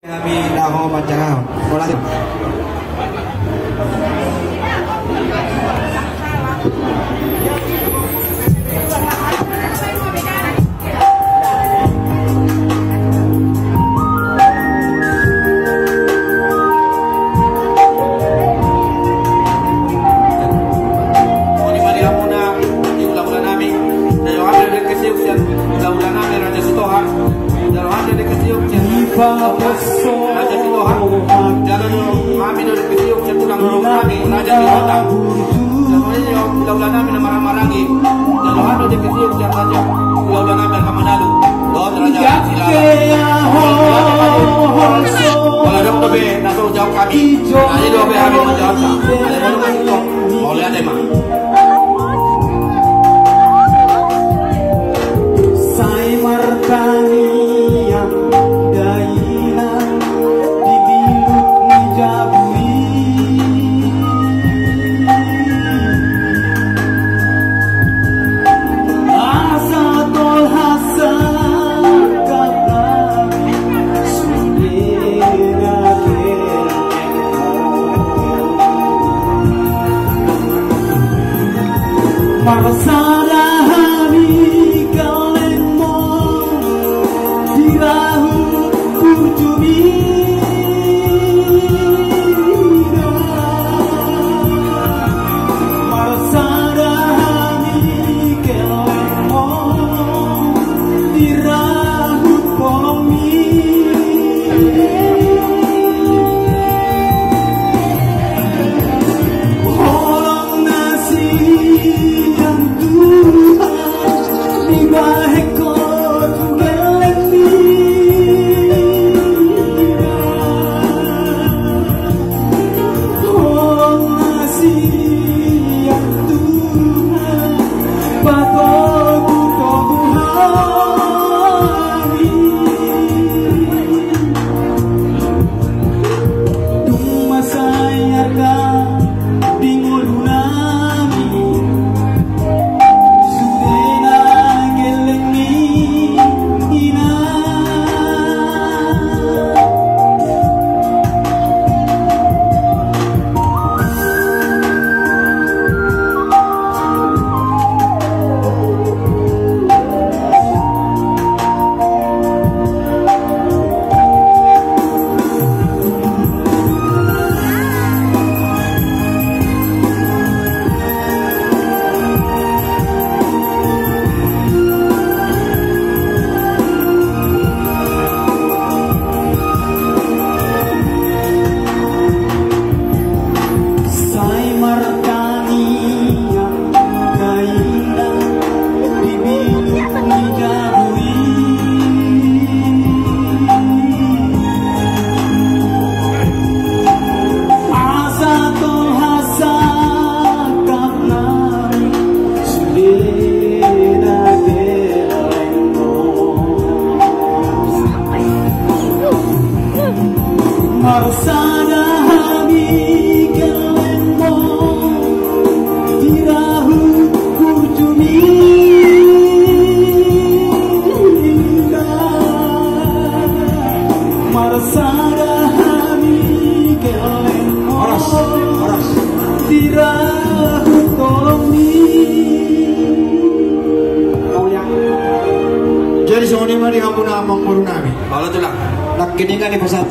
Kami dah baca orang. Raja Silohan jangan kami dari ketiup cetulang kami Raja Silohan jangan ulah kami marah-marahi jangan dari ketiup Raja ulah kami kamanalu God Raja Silohan kalau dong dobe nasau jauh kami nanti dobe kami menjawab ada baru kasih to boleh ada mah Sai martani Marsara hami kalemo dirahu kurjumi Marsara hami kalemo dirahu komi Marsana hami kalemo dirahu kurjumi Marsana hami kalemo dirahu komi Jadi soalnya mari kamu nak mengurung kami. kalau tu lah Nak kini kan di pasar.